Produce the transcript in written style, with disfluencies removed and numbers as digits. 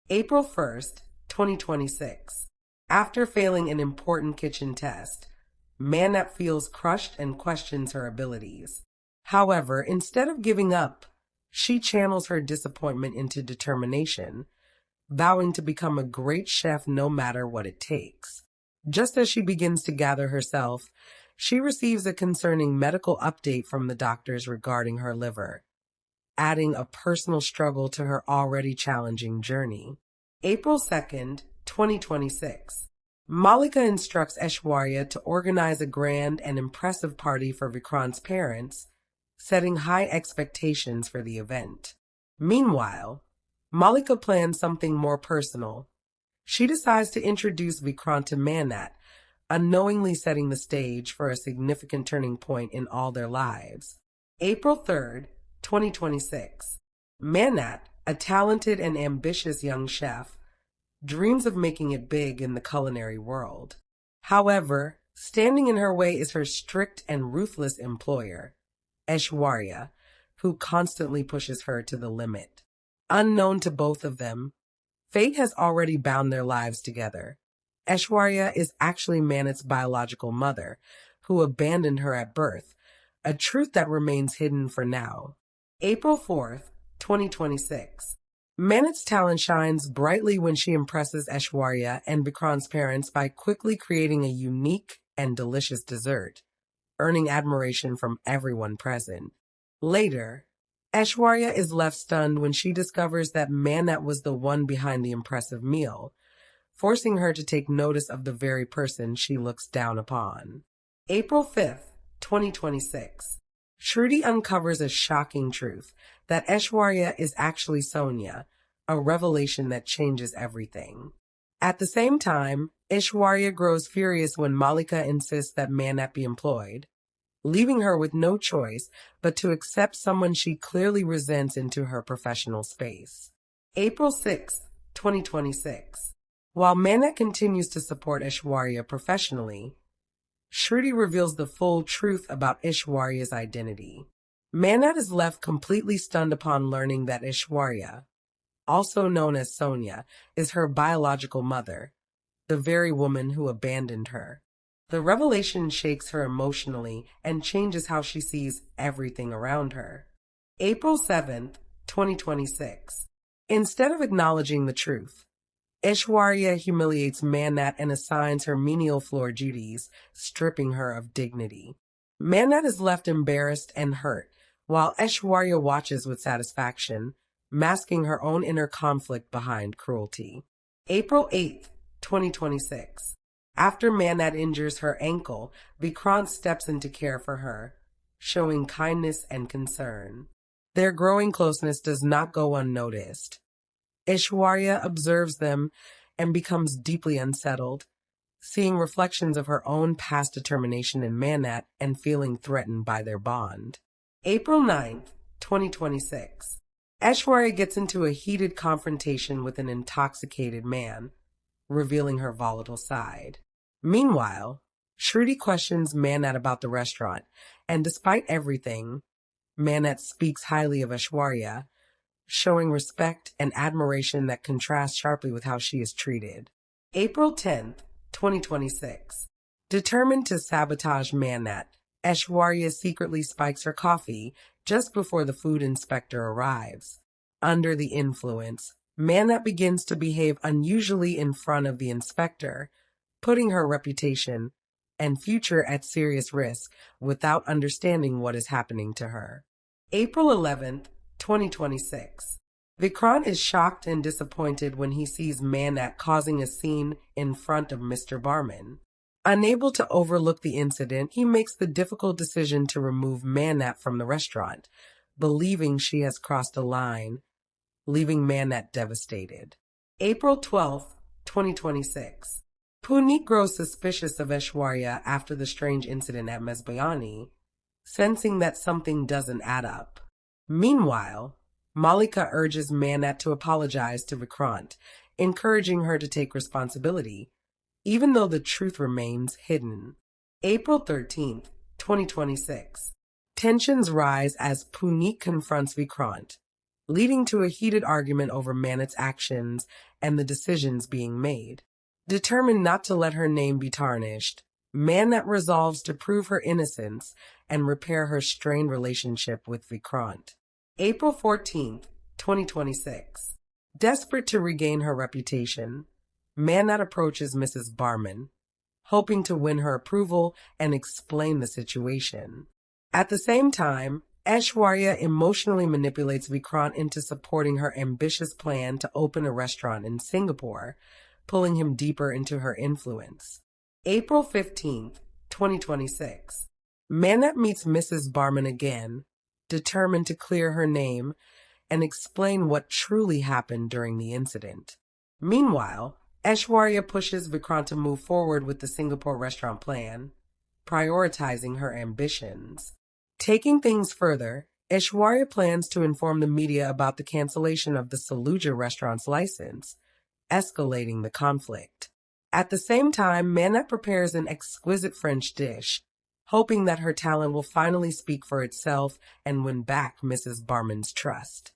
April 1st, 2026. After failing an important kitchen test, Mannat feels crushed and questions her abilities. However, instead of giving up, she channels her disappointment into determination, vowing to become a great chef no matter what it takes. Just as she begins to gather herself, she receives a concerning medical update from the doctors regarding her liver, adding a personal struggle to her already challenging journey. April 2nd, 2026. Malika instructs Aishwarya to organize a grand and impressive party for Vikrant's parents, setting high expectations for the event. Meanwhile, Malika plans something more personal. She decides to introduce Vikrant to Mannat, unknowingly setting the stage for a significant turning point in all their lives. April 3rd, 2026. Mannat, a talented and ambitious young chef, dreams of making it big in the culinary world. However, standing in her way is her strict and ruthless employer, Aishwarya, who constantly pushes her to the limit. Unknown to both of them, fate has already bound their lives together. Aishwarya is actually Mannat's biological mother, who abandoned her at birth, a truth that remains hidden for now. April 4th, 2026. Mannat's talent shines brightly when she impresses Aishwarya and Vikrant's parents by quickly creating a unique and delicious dessert, earning admiration from everyone present. Later, Aishwarya is left stunned when she discovers that Mannat was the one behind the impressive meal, forcing her to take notice of the very person she looks down upon. April 5th, 2026. Shruti uncovers a shocking truth that Aishwarya is actually Sonia, a revelation that changes everything. At the same time, Aishwarya grows furious when Malika insists that Mannat be employed, leaving her with no choice but to accept someone she clearly resents into her professional space. April 6th, 2026. While Mannat continues to support Aishwarya professionally, Shruti reveals the full truth about Aishwarya's identity. Mannat is left completely stunned upon learning that Aishwarya, also known as Sonia, is her biological mother, the very woman who abandoned her. The revelation shakes her emotionally and changes how she sees everything around her. April 7th, 2026. Instead of acknowledging the truth, Aishwarya humiliates Mannat and assigns her menial floor duties, stripping her of dignity. Mannat is left embarrassed and hurt, while Aishwarya watches with satisfaction, masking her own inner conflict behind cruelty. April 8th, 2026. After Mannat injures her ankle, Vikrant steps in to care for her, showing kindness and concern. Their growing closeness does not go unnoticed. Aishwarya observes them and becomes deeply unsettled, seeing reflections of her own past determination in Mannat and feeling threatened by their bond. April 9th, 2026. Aishwarya gets into a heated confrontation with an intoxicated man, revealing her volatile side. Meanwhile, Shruti questions Mannat about the restaurant, and despite everything, Mannat speaks highly of Aishwarya, showing respect and admiration that contrast sharply with how she is treated. April 10th, 2026. Determined to sabotage Mannat, Aishwarya secretly spikes her coffee just before the food inspector arrives. Under the influence, Mannat begins to behave unusually in front of the inspector, putting her reputation and future at serious risk without understanding what is happening to her. April 11th, 2026. Vikrant is shocked and disappointed when he sees Mannat causing a scene in front of Mr. Barman. Unable to overlook the incident, he makes the difficult decision to remove Mannat from the restaurant, believing she has crossed a line, leaving Mannat devastated. April 12th, 2026. Puneet grows suspicious of Aishwarya after the strange incident at Mesbayani, sensing that something doesn't add up. Meanwhile, Malika urges Mannat to apologize to Vikrant, encouraging her to take responsibility, even though the truth remains hidden. April 13th, 2026. Tensions rise as Puneet confronts Vikrant, leading to a heated argument over Manat's actions and the decisions being made. Determined not to let her name be tarnished, Mannat resolves to prove her innocence and repair her strained relationship with Vikrant. April 14th, 2026. Desperate to regain her reputation, Mannat approaches Mrs. Barman, hoping to win her approval and explain the situation. At the same time, Aishwarya emotionally manipulates Vikrant into supporting her ambitious plan to open a restaurant in Singapore, pulling him deeper into her influence. April 15th, 2026. Mannat meets Mrs. Barman again, determined to clear her name and explain what truly happened during the incident. Meanwhile, Aishwarya pushes Vikrant to move forward with the Singapore restaurant plan, prioritizing her ambitions. Taking things further, Aishwarya plans to inform the media about the cancellation of the Saluja restaurant's license, escalating the conflict. At the same time, Mannat prepares an exquisite French dish, hoping that her talent will finally speak for itself and win back Mrs. Barman's trust.